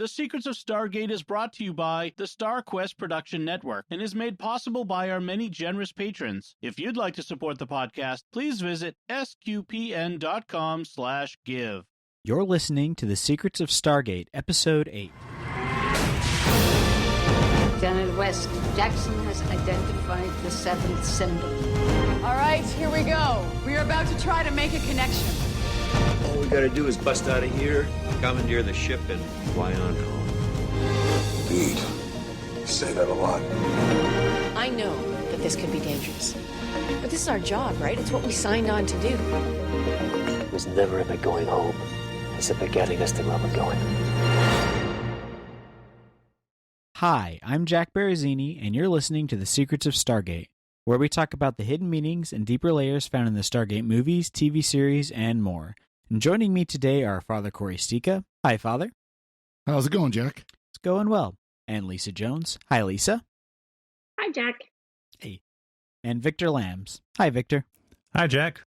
The Secrets of Stargate is brought to you by the StarQuest Production Network and is made possible by our many generous patrons. If you'd like to support the podcast, please visit sqpn.com/give. You're listening to The Secrets of Stargate, Episode 8. Lieutenant West, Jackson has identified the seventh symbol. All right, here we go. We are about to try to make a connection. All we gotta do is bust out of here, commandeer the ship, and fly on home. Indeed. You say that a lot. I know that this could be dangerous. But this is our job, right? It's what we signed on to do. It was never about going home. It's about getting us to where we're going. Hi, I'm Jack Barazzini, and you're listening to The Secrets of Stargate, where we talk about the hidden meanings and deeper layers found in the Stargate movies, TV series, and more. And joining me today are Father Cory Stika. Hi, Father. How's it going, Jack? It's going well. And Lisa Jones. Hi, Lisa. Hi, Jack. Hey. And Victor Lambs. Hi, Victor. Hi, Jack.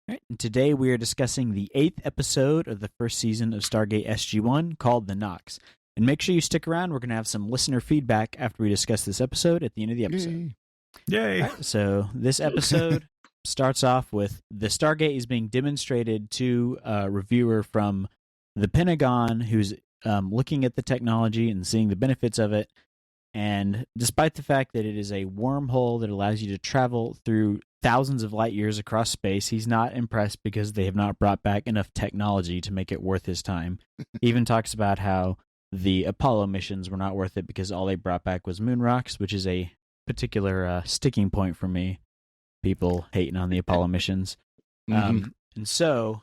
All right, and today we are discussing the 8th episode of the first season of Stargate SG-1 called The Nox. And make sure you stick around. We're going to have some listener feedback after we discuss this episode at the end of the episode. Yay! Right, so this episode starts off with the Stargate is being demonstrated to a reviewer from the Pentagon who's looking at the technology and seeing the benefits of it. And despite the fact that it is a wormhole that allows you to travel through thousands of light years across space, he's not impressed because they have not brought back enough technology to make it worth his time. He even talks about how the Apollo missions were not worth it because all they brought back was moon rocks, which is a particular sticking point for me. People hating on the Apollo missions. And so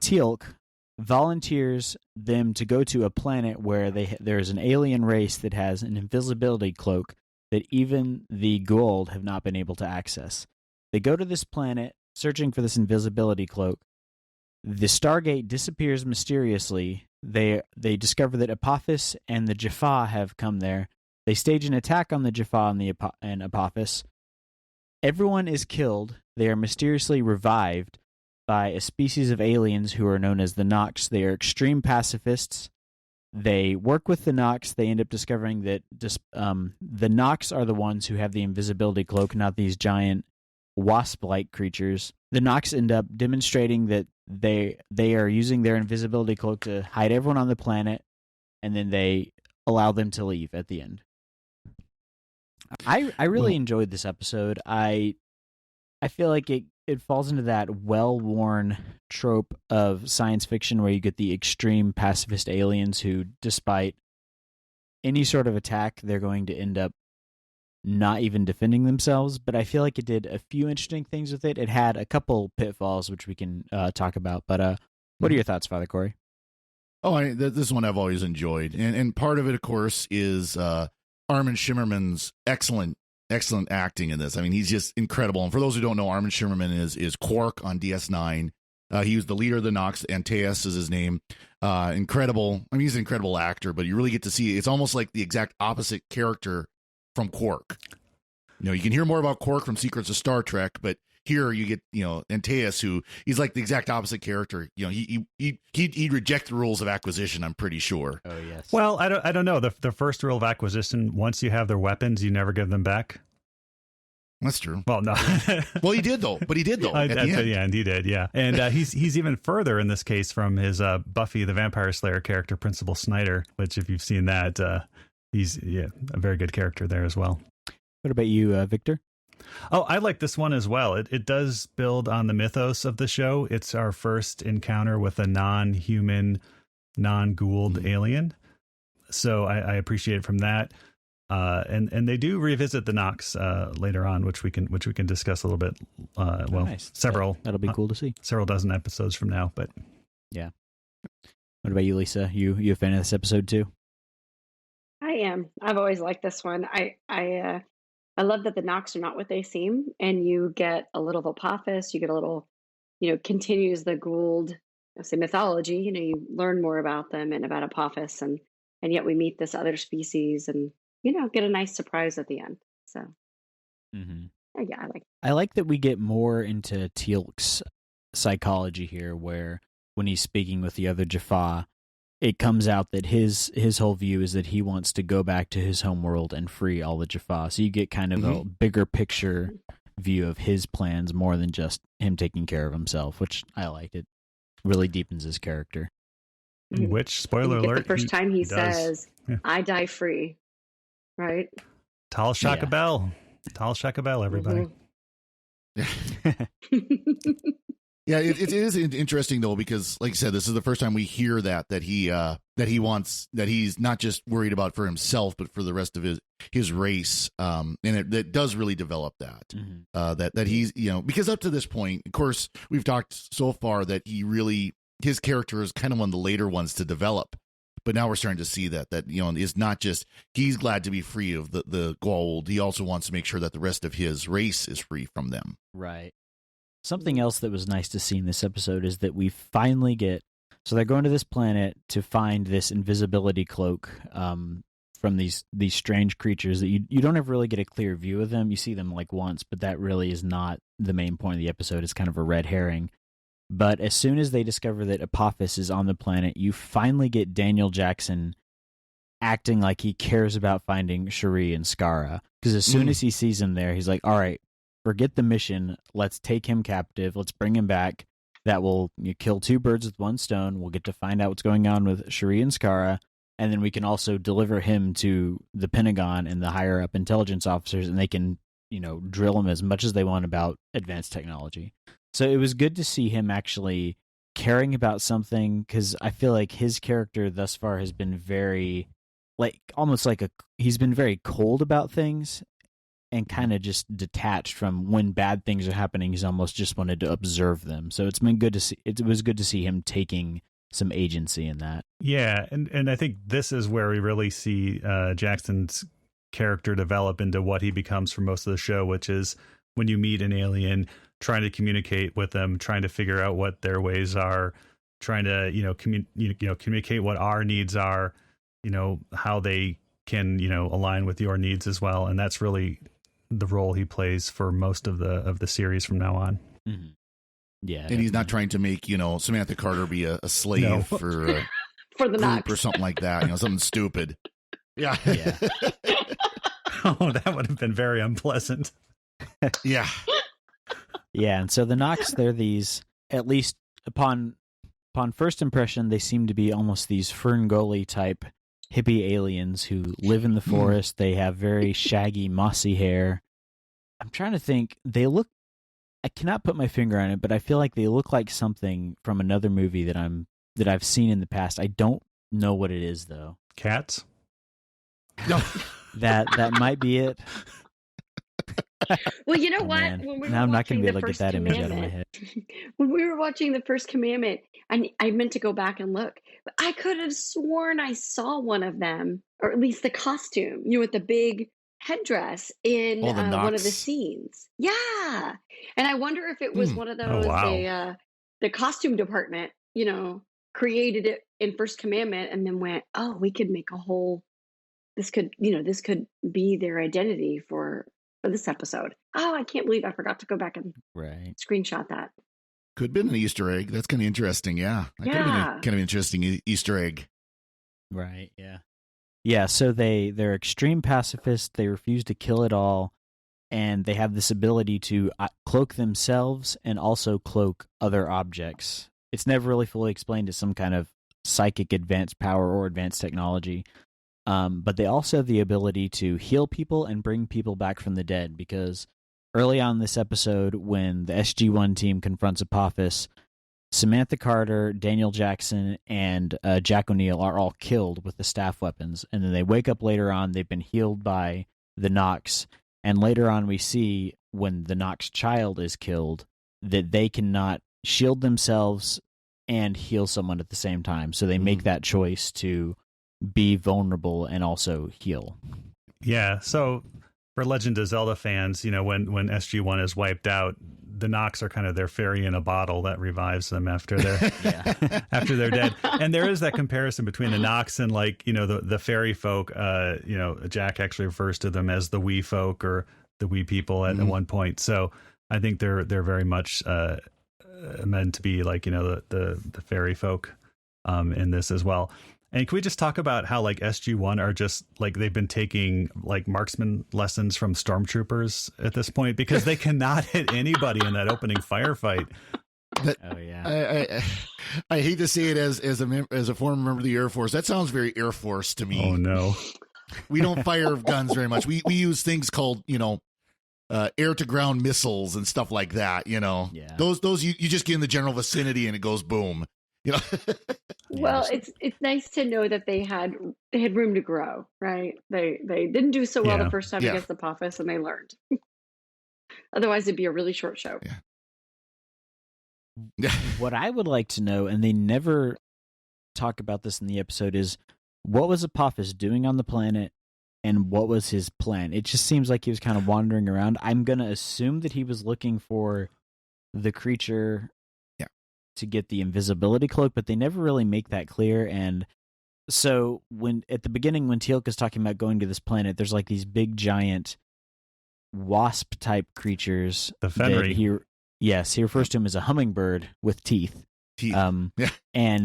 Teal'c volunteers them to go to a planet where there's an alien race that has an invisibility cloak that even the Goa'uld have not been able to access. They go to this planet searching for this invisibility cloak. The Stargate disappears mysteriously. They discover that Apophis and the Jaffa have come there. They stage an attack on the Jaffa and Apophis. Everyone is killed. They are mysteriously revived by a species of aliens who are known as the Nox. They are extreme pacifists. They work with the Nox. They end up discovering that the Nox are the ones who have the invisibility cloak, not these giant wasp-like creatures. The Nox end up demonstrating that they are using their invisibility cloak to hide everyone on the planet, and then they allow them to leave at the end. I really enjoyed this episode. I feel like it falls into that well-worn trope of science fiction where you get the extreme pacifist aliens who, despite any sort of attack, they're going to end up not even defending themselves. But I feel like it did a few interesting things with it. It had a couple pitfalls, which we can talk about. But what are your thoughts, Father Cory? Oh, this one I've always enjoyed. And part of it, of course, is Armin Shimmerman's excellent acting in this. I mean, he's just incredible. And for those who don't know, Armin Shimmerman is Quark on DS9. He was the leader of the Nox. Antaeus is his name. Incredible. I mean, he's an incredible actor, but you really get to see it's almost like the exact opposite character from Quark. You know, you can hear more about Quark from Secrets of Star Trek, but here you get, Antaeus, who he's like the exact opposite character. You know, he'd reject the rules of acquisition, I'm pretty sure. Oh, yes. Well, I don't know. The first rule of acquisition, once you have their weapons, you never give them back. That's true. Well, no. Well, he did though. At the end. Yeah, and he did. Yeah, and he's even further in this case from his Buffy the Vampire Slayer character, Principal Snyder. Which, if you've seen that, he's a very good character there as well. What about you, Victor? Oh, I like this one as well. It does build on the mythos of the show. It's our first encounter with a non-human, non-Goa'uld alien, so I appreciate it from that. And they do revisit the Nox later on, which we can discuss a little bit. Nice. Several. That'll be cool to see. Several dozen episodes from now, but yeah. What about you, Lisa? You a fan of this episode too? I am. I've always liked this one. I love that the Nox are not what they seem, and you get a little of Apophis. You get a little, continues the Goa'uld, mythology. You learn more about them and about Apophis, and yet we meet this other species, and get a nice surprise at the end. So, yeah, I like it. I like that we get more into Teal'c's psychology here, where when he's speaking with the other Jaffa, it comes out that his whole view is that he wants to go back to his home world and free all the Jaffa. So you get kind of a bigger picture view of his plans more than just him taking care of himself, which I liked. It really deepens his character. Which, spoiler alert, the first time he says, yeah. I die free, right? Tal Shaka Bell. Tal Shaka Bell, everybody. Yeah, it is interesting though, because like I said, this is the first time we hear that he's not just worried about for himself, but for the rest of his race. And it does really develop that, that he's, because up to this point, of course, we've talked so far that his character is kind of one of the later ones to develop. But now we're starting to see that is not just he's glad to be free of the gold. He also wants to make sure that the rest of his race is free from them. Right. Something else that was nice to see in this episode is that we finally so they're going to this planet to find this invisibility cloak from these strange creatures that you don't ever really get a clear view of them. You see them like once, but that really is not the main point of the episode. It's kind of a red herring. But as soon as they discover that Apophis is on the planet, you finally get Daniel Jackson acting like he cares about finding Cherie and Skara. Because as soon as he sees him there, he's like, all right, forget the mission. Let's take him captive. Let's bring him back. That will kill two birds with one stone. We'll get to find out what's going on with Cherie and Skara. And then we can also deliver him to the Pentagon and the higher up intelligence officers, and they can, drill him as much as they want about advanced technology. So it was good to see him actually caring about something, because I feel like his character thus far has been very, he's been very cold about things and kind of just detached from when bad things are happening. He's almost just wanted to observe them. So it's been good to see. It was good to see him taking some agency in that. Yeah, and I think this is where we really see Jackson's character develop into what he becomes for most of the show, which is when you meet an alien, trying to communicate with them, trying to figure out what their ways are, trying to communicate what our needs are, how they can align with your needs as well. And that's really the role he plays for most of the series from now on. Mm-hmm. Yeah, and he's not trying to make Samantha Carter be a slave for the group Knox or something like that. Something stupid. Yeah. Oh, that would have been very unpleasant. Yeah. Yeah, and so the Knox, they're these, at least upon first impression, they seem to be almost these Ferngully type hippie aliens who live in the forest. They have very shaggy, mossy hair. I'm trying to think. I cannot put my finger on it, but I feel like they look like something from another movie that I've seen in the past. I don't know what it is though. Cats? No. That might be it. Well, you know what? Man. When we now I'm not going to be able to get First that image out of my Commandment, head. when we were watching The First Commandment, I meant to go back and look, but I could have sworn I saw one of them, or at least the costume, with the big headdress in one of the scenes. Yeah. And I wonder if it was one of those, the costume department, created it in First Commandment and then went, oh, we could make a whole, this could be their identity for this episode. Oh, I can't believe I forgot to go back and screenshot that. Could have been an Easter egg. That's kind of interesting. Yeah. That could have been a kind of interesting Easter egg. Right. Yeah. Yeah. So they're extreme pacifists. They refuse to kill it all. And they have this ability to cloak themselves and also cloak other objects. It's never really fully explained as some kind of psychic advanced power or advanced technology. But they also have the ability to heal people and bring people back from the dead, because early on in this episode, when the SG-1 team confronts Apophis, Samantha Carter, Daniel Jackson, and Jack O'Neill are all killed with the staff weapons. And then they wake up later on, they've been healed by the Knox. And later on we see, when the Knox child is killed, that they cannot shield themselves and heal someone at the same time. So they make that choice to be vulnerable and also heal. Yeah, so for Legend of Zelda fans, when SG-1 is wiped out, the Knox are kind of their fairy in a bottle that revives them after they're after they're dead. And there is that comparison between the Knox and the fairy folk. Jack actually refers to them as the wee folk or the wee people at one point. So I think they're very much meant to be like the fairy folk in this as well. And can we just talk about how like SG-1 are just like they've been taking like marksman lessons from stormtroopers at this point because they cannot hit anybody in that opening firefight. Oh yeah. I hate to say it as a former member of the Air Force. That sounds very Air Force to me. Oh no. We don't fire guns very much. We use things called, air to ground missiles and stuff like that, Yeah. Those you just get in the general vicinity and it goes boom. Well, it's nice to know that they had room to grow, right? They didn't do so well the first time against the Apophis, and they learned. Otherwise, it'd be a really short show. Yeah. What I would like to know, and they never talk about this in the episode, is what was Apophis doing on the planet, and what was his plan? It just seems like he was kind of wandering around. I'm gonna assume that he was looking for the creature to get the invisibility cloak, but they never really make that clear. And so at the beginning, when Teal'c is talking about going to this planet, there's like these big giant wasp type creatures. The Fenry. He refers to him as a hummingbird with teeth. And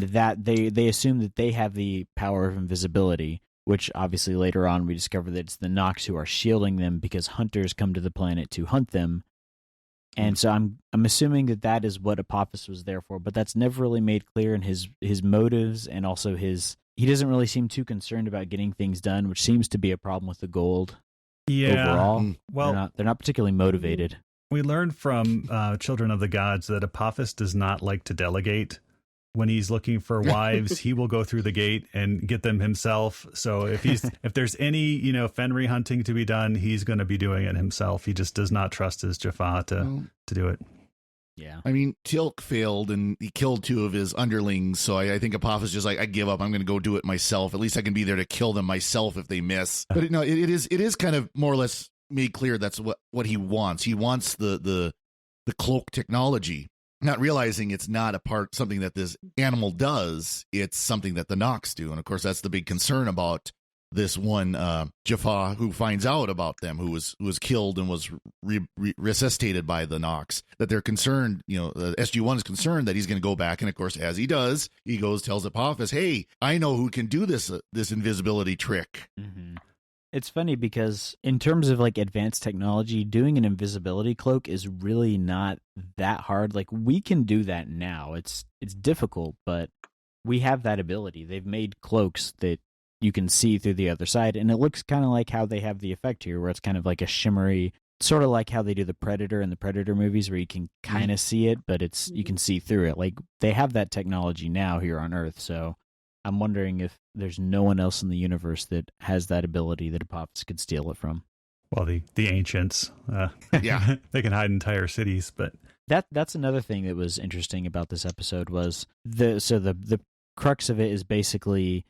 that they assume that they have the power of invisibility, which obviously later on we discover that it's the Nox who are shielding them because hunters come to the planet to hunt them. And so I'm assuming that is what Apophis was there for, but that's never really made clear in his motives, and also he doesn't really seem too concerned about getting things done, which seems to be a problem with the gold. Overall. Well, they're not particularly motivated. We learned from Children of the Gods that Apophis does not like to delegate. When he's looking for wives, he will go through the gate and get them himself. So if there's any, Fenry hunting to be done, he's going to be doing it himself. He just does not trust his Jaffa to do it. Yeah. I mean, Teal'c failed and he killed 2 of his underlings. So I think Apophis just like, I give up. I'm going to go do it myself. At least I can be there to kill them myself if they miss. But it is kind of more or less made clear that's what he wants. He wants the cloak technology. Not realizing it's not something that this animal does, it's something that the Nox do. And of course, that's the big concern about this one Jaffa who finds out about them, who was killed and was resuscitated by the Nox. That they're concerned, SG-1 is concerned that he's going to go back. And of course, as he does, he tells Apophis, hey, I know who can do this invisibility trick. Mm-hmm. It's funny because in terms of like advanced technology, doing an invisibility cloak is really not that hard. Like we can do that now. It's difficult, but we have that ability. They've made cloaks that you can see through the other side, and it looks kind of like how they have the effect here, where it's kind of like a shimmery, sort of like how they do the Predator in the Predator movies, where you can kind of see it, but you can see through it. Like they have that technology now here on Earth, so I'm wondering if there's no one else in the universe that has that ability that Apophis could steal it from. Well, the ancients, they can hide entire cities. But that's another thing that was interesting about this episode was the crux of it is basically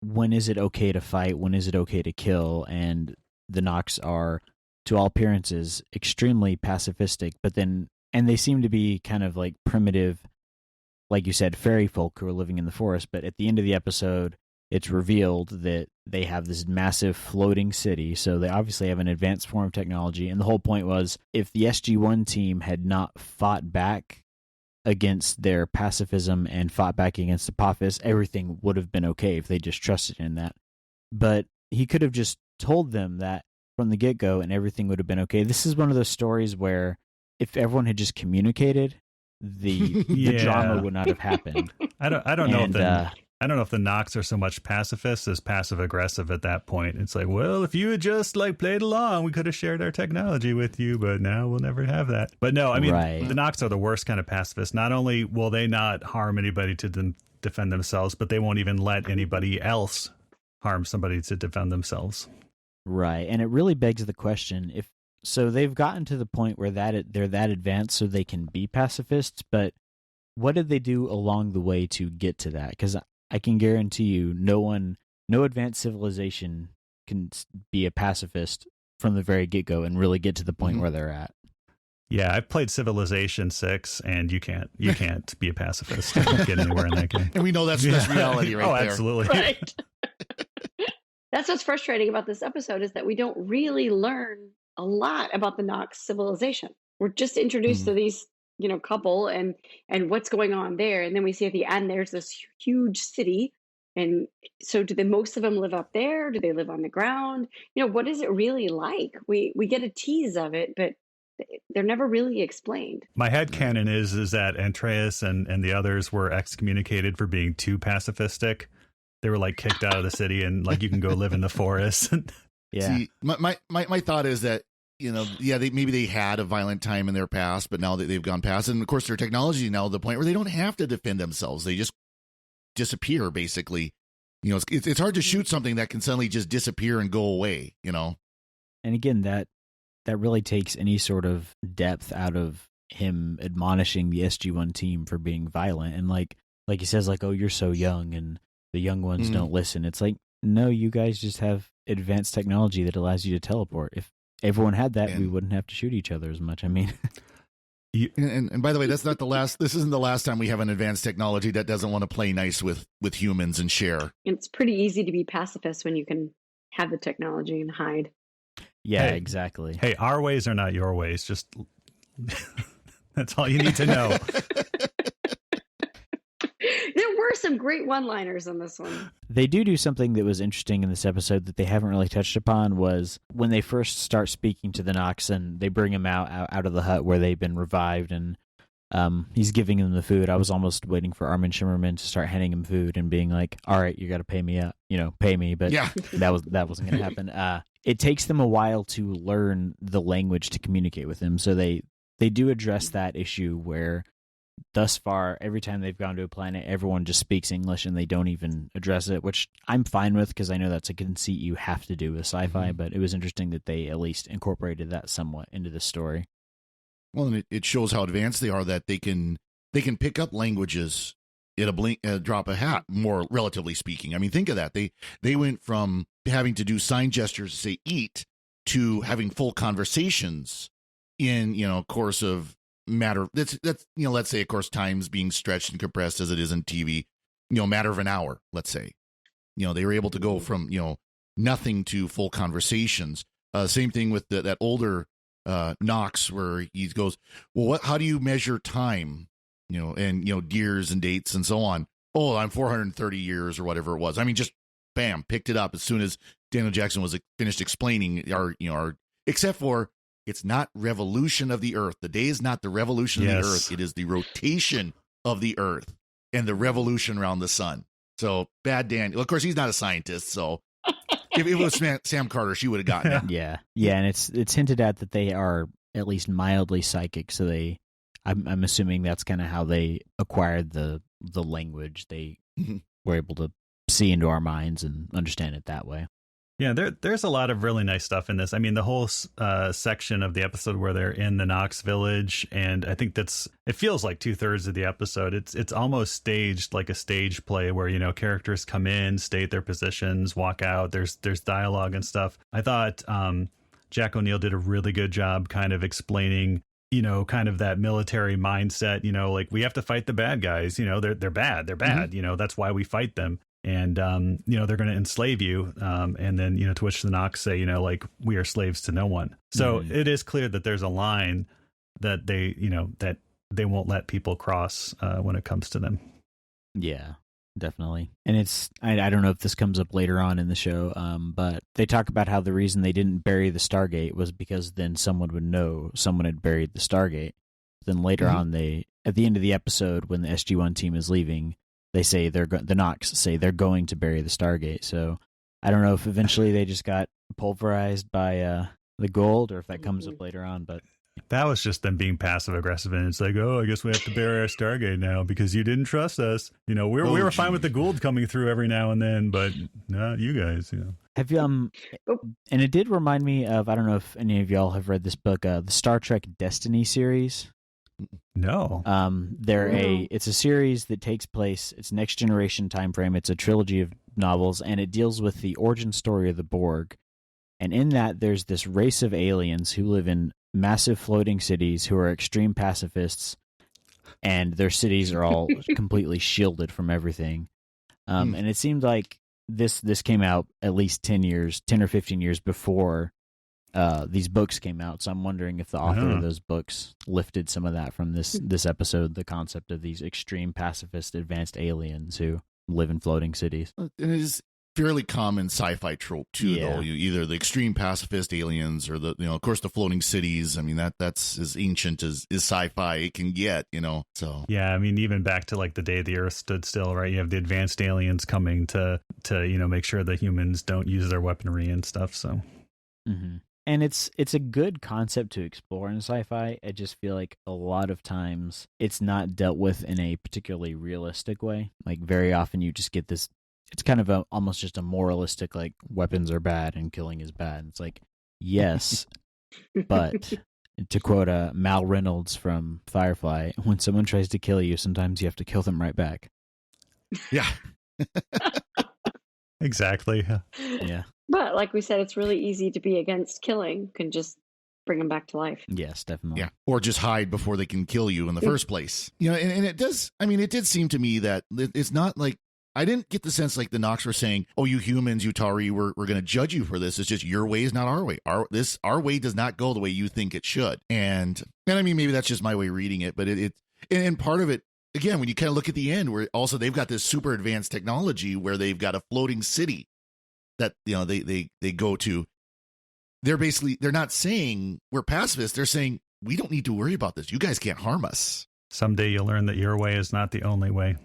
when is it okay to fight, when is it okay to kill, and the Nox are, to all appearances, extremely pacifistic, and they seem to be kind of like primitive, like you said, fairy folk who are living in the forest. But at the end of the episode, it's revealed that they have this massive floating city. So they obviously have an advanced form of technology. And the whole point was, if the SG-1 team had not fought back against their pacifism and fought back against Apophis, everything would have been okay if they just trusted in that. But he could have just told them that from the get-go and everything would have been okay. This is one of those stories where if everyone had just communicated, the drama would not have happened. I don't know if the Nox are so much pacifists as passive aggressive at that point. It's like, well, if you had just like played along, we could have shared our technology with you, but now we'll never have that. But no, I mean, the Nox are the worst kind of pacifists. Not only will they not harm anybody to defend themselves, but they won't even let anybody else harm somebody to defend themselves. Right, and it really begs the question, so they've gotten to the point where they're that advanced so they can be pacifists, but what did they do along the way to get to that? Because I can guarantee you no advanced civilization can be a pacifist from the very get-go and really get to the point where they're at. Yeah, I've played Civilization 6, and you can't be a pacifist. You can't get anywhere in that game. And we know that's reality right there. Oh, absolutely. Right. That's what's frustrating about this episode, is that we don't really learn a lot about the Nox civilization. We're just introduced to these, couple and what's going on there. And then we see at the end, there's this huge city And so most of them live up there? Do they live on the ground? What is it really like? We get a tease of it, but they're never really explained. My headcanon is that Antreus and the others were excommunicated for being too pacifistic. They were like kicked out of the city and like you can go live in the forest. Yeah. See, my thought is that, maybe they had a violent time in their past, but now that they've gone past it, and of course their technology now to the point where they don't have to defend themselves. They just disappear, basically. It's hard to shoot something that can suddenly just disappear and go away, And again, that really takes any sort of depth out of him admonishing the SG-1 team for being violent. And like he says, like, oh, you're so young and the young ones don't listen. It's like, no, you guys just have advanced technology that allows you to teleport. If everyone had that, we wouldn't have to shoot each other as much. I mean, and by the way, that's not the last. This isn't the last time we have an advanced technology that doesn't want to play nice with humans and share. It's pretty easy to be pacifist when you can have the technology and hide. Yeah, exactly. Hey, our ways are not your ways. Just that's all you need to know. There were some great one-liners on this one. They do something that was interesting in this episode that they haven't really touched upon, was when they first start speaking to the Nox and they bring him out of the hut where they've been revived, and he's giving them the food. I was almost waiting for Armin Shimmerman to start handing him food and being like, all right, you got to pay me up, pay me. But yeah. that wasn't going to happen. It takes them a while to learn the language to communicate with him. So they do address that issue where thus far, every time they've gone to a planet, everyone just speaks English and they don't even address it, which I'm fine with because I know that's a conceit you have to do with sci-fi, but it was interesting that they at least incorporated that somewhat into the story. Well, and it shows how advanced they are, that they can pick up languages at a drop of a hat, more relatively speaking. I mean, think of that. They went from having to do sign gestures to say eat to having full conversations in, course of matter. That's let's say, of course, time's being stretched and compressed as it is in TV, matter of an hour, let's say. They were able to go from, nothing to full conversations. Same thing with that older Knox, where he goes, well, how do you measure time? And years and dates and so on. Oh, I'm 430 years or whatever it was. I mean, just bam, picked it up as soon as Daniel Jackson was finished explaining our except for it's not revolution of the Earth. The day is not the revolution of the Earth. It is the rotation of the Earth and the revolution around the sun. So bad Daniel. Of course, he's not a scientist, so if it was Sam Carter, she would have gotten it. Yeah, and it's hinted at that they are at least mildly psychic. So I'm assuming that's kind of how they acquired the language. They were able to see into our minds and understand it that way. Yeah, there's a lot of really nice stuff in this. I mean, the whole section of the episode where they're in the Knox village, and I think it feels like 2/3 of the episode. It's almost staged like a stage play where, characters come in, state their positions, walk out. There's dialogue and stuff. I thought Jack O'Neill did a really good job kind of explaining, kind of that military mindset, like we have to fight the bad guys, they're bad. That's why we fight them. And, they're going to enslave you. And then, to which the Nox say, like, we are slaves to no one. So it is clear that there's a line that that they won't let people cross when it comes to them. Yeah, definitely. And I don't know if this comes up later on in the show, but they talk about how the reason they didn't bury the Stargate was because then someone would know someone had buried the Stargate. Then later on, at the end of the episode, when the SG-1 team is leaving, they say the Nox say they're going to bury the Stargate. So I don't know if eventually they just got pulverized by the gold, or if that comes up later on. But that was just them being passive aggressive, and it's like, oh, I guess we have to bury our Stargate now because you didn't trust us. We were fine with the gold coming through every now and then, but not you guys. Have you and it did remind me of, I don't know if any of y'all have read this book, the Star Trek Destiny series. No. It's a series that takes place, it's next generation time frame. It's a trilogy of novels, and it deals with the origin story of the Borg. And in that, there's this race of aliens who live in massive floating cities who are extreme pacifists, and their cities are all completely shielded from everything. And it seemed like this came out at least 10 or 15 years before these books came out. So I'm wondering if the author of those books lifted some of that from this episode, the concept of these extreme pacifist advanced aliens who live in floating cities. And it is fairly common sci-fi trope too, Yeah. though. Either the extreme pacifist aliens or of course, the floating cities. I mean, that's as ancient as sci-fi it can get, so. Yeah, I mean, even back to like the day the Earth stood still, right? You have the advanced aliens coming to make sure the humans don't use their weaponry and stuff. So, and it's a good concept to explore in sci-fi. I just feel like a lot of times it's not dealt with in a particularly realistic way. Like very often you just get this. It's kind of almost just a moralistic, like weapons are bad and killing is bad. It's like, yes, but to quote Mal Reynolds from Firefly, when someone tries to kill you, sometimes you have to kill them right back. Yeah. Exactly. Yeah. But like we said, it's really easy to be against killing. You can just bring them back to life. Yes, definitely. Yeah. Or just hide before they can kill you in the first place. And it does, I mean, it did seem to me that it's not like, I didn't get the sense like the Nox were saying, "Oh, you humans, you Tari, we're going to judge you for this. It's just your way is not our way. Our way does not go the way you think it should." And I mean, maybe that's just my way of reading it, but and part of it, again, when you kind of look at the end, where also they've got this super advanced technology where they've got a floating city that they go to. They're not saying we're pacifists. They're saying we don't need to worry about this. You guys can't harm us. Someday you'll learn that your way is not the only way.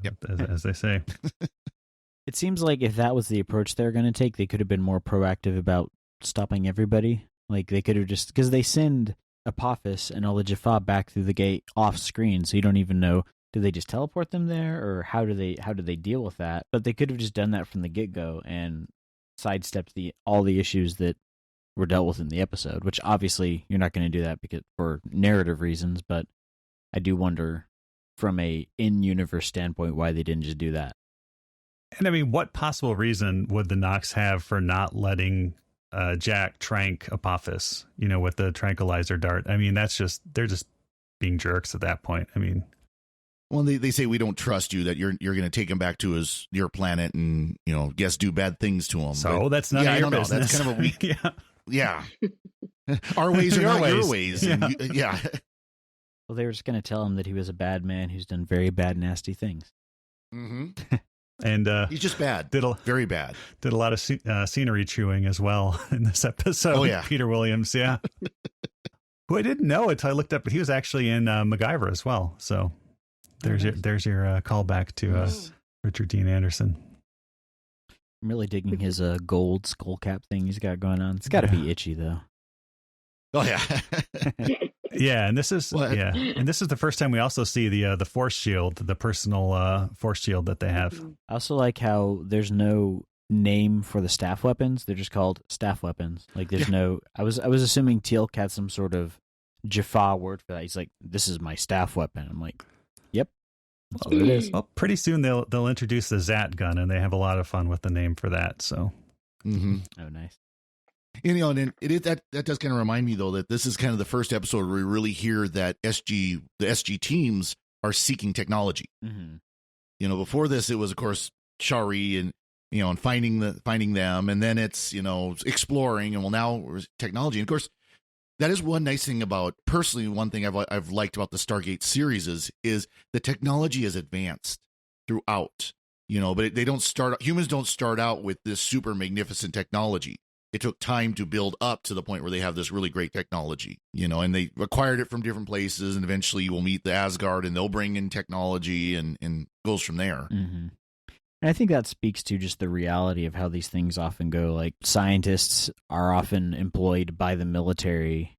Yep. As they say. It seems like if that was the approach they're going to take, they could have been more proactive about stopping everybody. Like they could have just, because they send Apophis and Ola Jaffa back through the gate off screen, so you don't even know, do they just teleport them there, or how do they deal with that? But they could have just done that from the get-go and sidestepped all the issues that were dealt with in the episode, which obviously you're not going to do that because for narrative reasons, but I do wonder from a in-universe standpoint why they didn't just do that. And I mean, what possible reason would the Nox have for not letting Jack trank Apophis, with the tranquilizer dart? I mean, they're just being jerks at that point. I mean, well, they say we don't trust you, that you're going to take him back to your planet and guess do bad things to him. So but, that's not your I don't business. know. That's kind of a weak. Yeah. Our ways are not your ways. ways. Yeah. Well, they were just going to tell him that he was a bad man who's done very bad, nasty things. Mm-hmm. And he's just bad. Very bad. Did a lot of scenery chewing as well in this episode. Oh, yeah. Peter Williams, yeah. Who I didn't know until I looked up, but he was actually in MacGyver as well. So there's your callback to Richard Dean Anderson. I'm really digging his gold skull cap thing he's got going on. It's got to be itchy though. Oh yeah. Yeah, and this is the first time we also see the force shield, the personal force shield that they have. I also like how there's no name for the staff weapons; they're just called staff weapons. Like there's no. I was assuming Teal'c had some sort of Jaffa word for that. He's like, "This is my staff weapon." I'm like, "Yep, that's what it is." Well, pretty soon they'll introduce the Zat gun, and they have a lot of fun with the name for that. So, Oh, nice. And that does kind of remind me though that this is kind of the first episode where we really hear that the SG teams are seeking technology. Mm-hmm. Before this it was of course Shari and and finding them, and then it's exploring, and now technology. And of course that is one nice thing about, personally, one thing I've liked about the Stargate series is the technology is advanced throughout. But humans don't start out with this super magnificent technology. It took time to build up to the point where they have this really great technology, and they acquired it from different places, and eventually you will meet the Asgard and they'll bring in technology and goes from there. Mm-hmm. And I think that speaks to just the reality of how these things often go. Like scientists are often employed by the military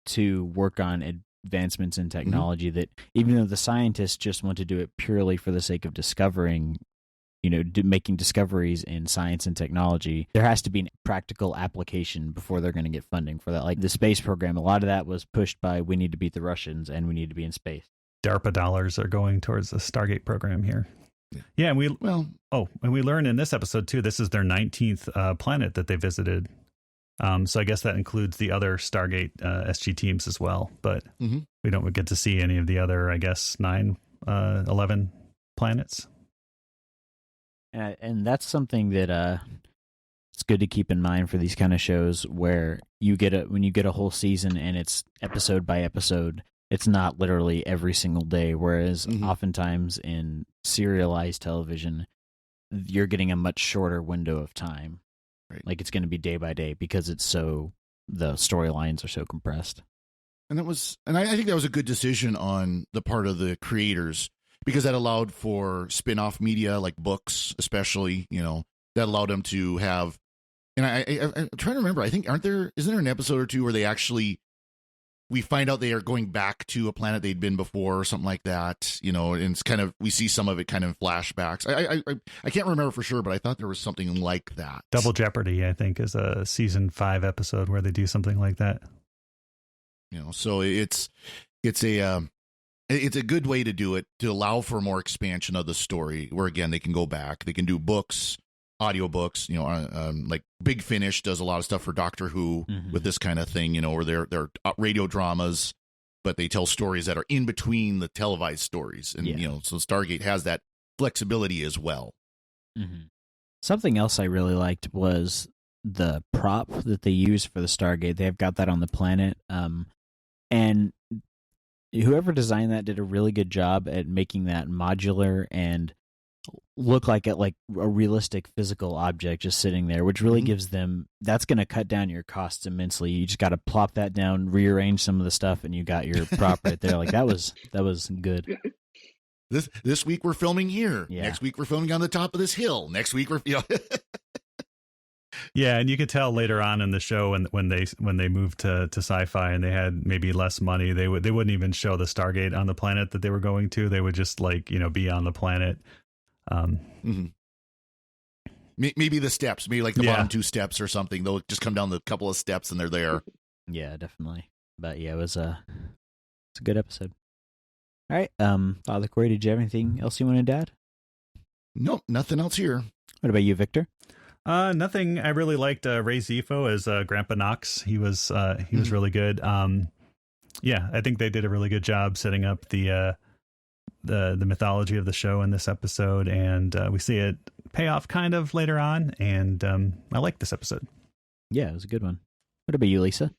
to work on advancements in technology that, even though the scientists just want to do it purely for the sake of discovering, making discoveries in science and technology, there has to be a practical application before they're going to get funding for that. Like the space program, a lot of that was pushed by, we need to beat the Russians and we need to be in space. DARPA dollars are going towards the Stargate program here. Yeah, and we learn in this episode too, this is their 19th planet that they visited. So I guess that includes the other Stargate SG teams as well, but we don't get to see any of the other, I guess, 11 planets. And that's something that it's good to keep in mind for these kind of shows, where when you get a whole season and it's episode by episode, it's not literally every single day. Whereas oftentimes in serialized television, you're getting a much shorter window of time. Right. Like it's going to be day by day because the storylines are so compressed. And I think that was a good decision on the part of the creators, because that allowed for spin-off media like books, especially, that allowed them to have. And I'm trying to remember. I think isn't there an episode or two where we find out they are going back to a planet they'd been before or something like that, and it's kind of, we see some of it kind of in flashbacks. I can't remember for sure, but I thought there was something like that. Double Jeopardy, I think, is a season 5 episode where they do something like that. So it's a good way to do it, to allow for more expansion of the story, where again they can go back, they can do books, audiobooks, like Big Finish does a lot of stuff for Doctor Who with this kind of thing, or they're radio dramas, but they tell stories that are in between the televised stories, and so Stargate has that flexibility as well. Something else I really liked was the prop that they use for the Stargate. They've got that on the planet, and whoever designed that did a really good job at making that modular and look like a realistic physical object just sitting there, which really gives them, that's going to cut down your costs immensely. You just got to plop that down, rearrange some of the stuff, and you got your prop right there. Like that was good. This week we're filming here. Yeah. Next week we're filming on the top of this hill. Next week we're Yeah, and you could tell later on in the show when they moved to sci-fi and they had maybe less money, they wouldn't even show the Stargate on the planet that they were going to. They would just be on the planet. Maybe the steps, maybe like the bottom 2 steps or something. They'll just come down the couple of steps and they're there. Yeah, definitely. But yeah, it's a good episode. All right, Father Cory, did you have anything else you wanted to add? Nope, nothing else here. What about you, Victor? Nothing. I really liked Ray Zifo as Grandpa Knox. He was really good. Yeah, I think they did a really good job setting up the mythology of the show in this episode, and we see it pay off kind of later on. And I like this episode. Yeah, it was a good one. What about you, Lisa?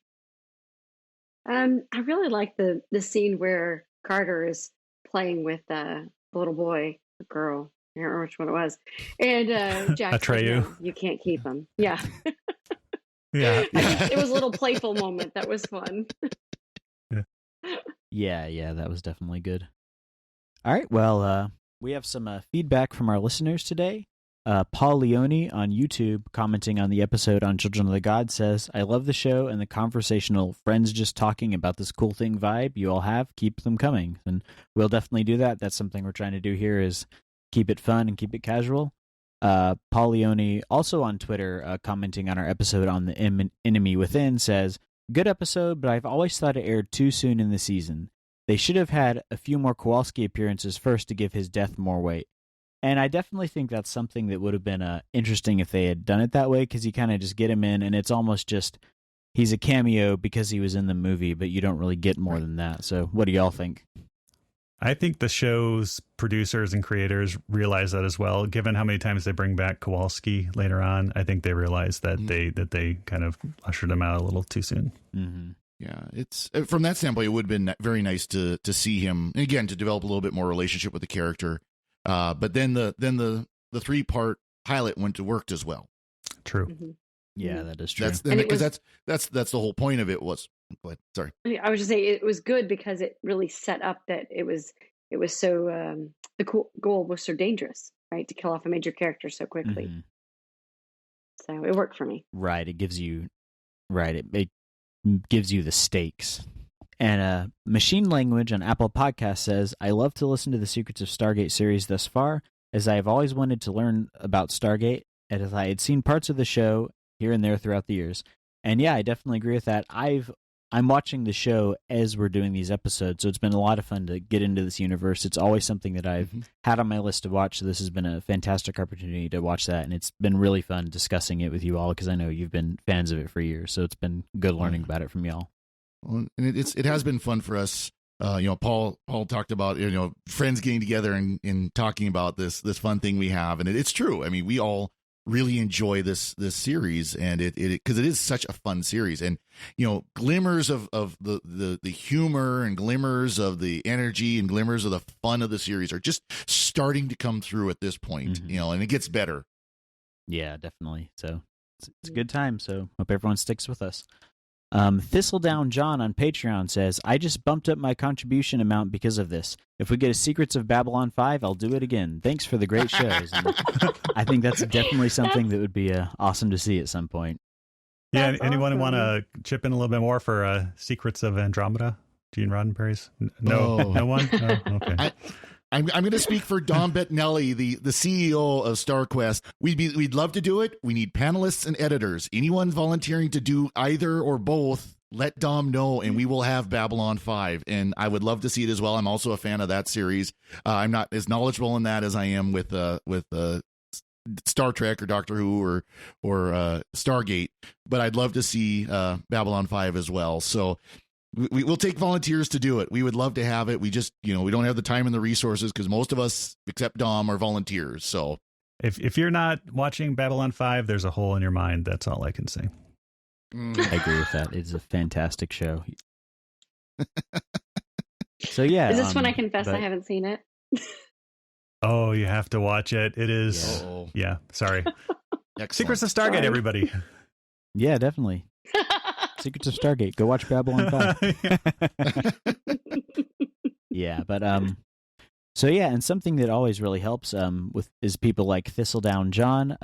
I really like the scene where Carter is playing with the little boy, the girl. I can't remember which one it was. And Jack said, no, you can't keep him. Yeah. Yeah. It was a little playful moment. That was fun. Yeah, that was definitely good. All right, well, we have some feedback from our listeners today. Paul Leone on YouTube, commenting on the episode on Children of the Gods, says, I love the show and the conversational friends just talking about this cool thing vibe you all have. Keep them coming. And we'll definitely do that. That's something we're trying to do here, is keep it fun and keep it casual. Paul Leone, also on Twitter, commenting on our episode on the Enemy Within, says, good episode, but I've always thought it aired too soon in the season. They should have had a few more Kowalski appearances first to give his death more weight. And I definitely think that's something that would have been interesting if they had done it that way, because you kind of just get him in, and it's almost just, he's a cameo because he was in the movie, but you don't really get more than that. So what do y'all think? I think the show's producers and creators realize that as well. Given how many times they bring back Kowalski later on, I think they realize that they kind of ushered him out a little too soon. Mm-hmm. Yeah, it's from that standpoint, it would have been very nice to see him, and again, to develop a little bit more relationship with the character. But then the 3-part pilot went to worked as well. True. Mm-hmm. Yeah, that is true. That's the whole point of it was. Go ahead. Sorry. I was just saying it was good because it really set up that it was so the goal was so dangerous, right? To kill off a major character so quickly. Mm-hmm. So it worked for me. Right. It gives you it gives you the stakes. And Machine Language on Apple Podcast says, I love to listen to the Secrets of Stargate series thus far, as I have always wanted to learn about Stargate, and as I had seen parts of the show here and there throughout the years. And yeah, I definitely agree with that. I'm watching the show as we're doing these episodes, so it's been a lot of fun to get into this universe. It's always something that I've had on my list to watch, so this has been a fantastic opportunity to watch that, and it's been really fun discussing it with you all, because I know you've been fans of it for years, so it's been good learning about it from y'all. Well, and it has been fun for us. Paul talked about friends getting together and talking about this fun thing we have, and it's true. I mean, we all really enjoy this series, and it because it is such a fun series, and glimmers of the humor and glimmers of the energy and glimmers of the fun of the series are just starting to come through at this point, and it gets better. Yeah, definitely. So it's a good time. So hope everyone sticks with us. Thistledown John on Patreon says, I just bumped up my contribution amount because of this. If we get a Secrets of Babylon 5, I'll do it again. Thanks for the great shows. And I think that's definitely something that would be awesome to see at some point. Yeah, That's anyone awesome. want to chip in a little bit more for Secrets of Andromeda? Gene Roddenberry's? No, Oh. no one? Oh, okay. I'm going to speak for Dom Bettinelli, the CEO of StarQuest. We'd love to do it. We need panelists and editors. Anyone volunteering to do either or both, let Dom know, and we will have Babylon 5. And I would love to see it as well. I'm also a fan of that series. I'm not as knowledgeable in that as I am with Star Trek or Doctor Who or Stargate, but I'd love to see Babylon 5 as well. So we'll take volunteers to do it. We would love to have it. We just, we don't have the time and the resources because most of us, except Dom, are volunteers. So If you're not watching Babylon 5, there's a hole in your mind. That's all I can say. I agree with that. It's a fantastic show. So yeah. Is this when I confess I haven't seen it? Oh, you have to watch it. It is. Yeah, sorry. Secrets of Stargate, everybody. Yeah, definitely. Secrets of Stargate. Go watch Babylon 5. Yeah, but so yeah, and something that always really helps is people like Thistledown John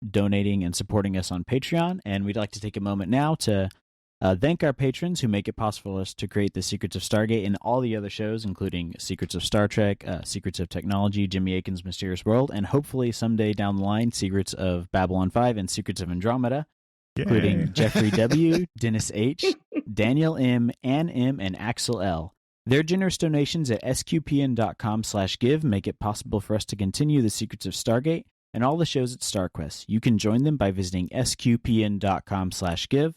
donating and supporting us on Patreon, and we'd like to take a moment now to thank our patrons who make it possible for us to create the Secrets of Stargate and all the other shows, including Secrets of Star Trek, Secrets of Technology, Jimmy Akin's Mysterious World, and hopefully someday down the line, Secrets of Babylon 5 and Secrets of Andromeda. Including Jeffrey W., Dennis H., Daniel M., Ann M., and Axel L. Their generous donations at sqpn.com/give make it possible for us to continue the Secrets of Stargate and all the shows at StarQuest. You can join them by visiting sqpn.com/give.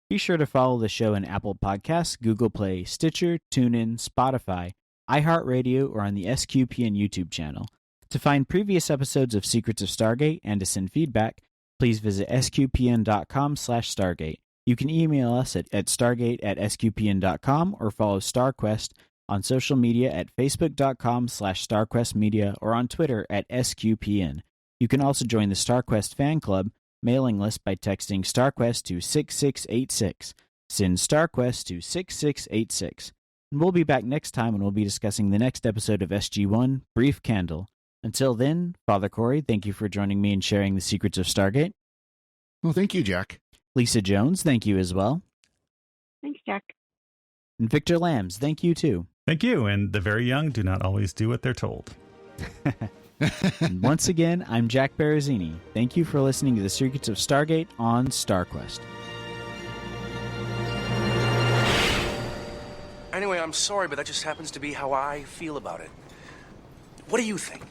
Be sure to follow the show in Apple Podcasts, Google Play, Stitcher, TuneIn, Spotify, iHeartRadio, or on the SQPN YouTube channel. To find previous episodes of Secrets of Stargate and to send feedback, please visit sqpn.com/Stargate. You can email us at stargate@sqpn.com or follow StarQuest on social media at facebook.com/StarQuestMedia or on Twitter at SQPN. You can also join the StarQuest fan club mailing list by texting StarQuest to 6686. Send StarQuest to 6686. And we'll be back next time when we'll be discussing the next episode of SG-1, Brief Candle. Until then, Father Cory, thank you for joining me and sharing the Secrets of Stargate. Well, thank you, Jack. Lisa Jones, thank you as well. Thanks, Jack. And Victor Lambs, thank you too. Thank you. And the very young do not always do what they're told. And once again, I'm Jack Barazzini. Thank you for listening to the Secrets of Stargate on StarQuest. Anyway, I'm sorry, but that just happens to be how I feel about it. What do you think?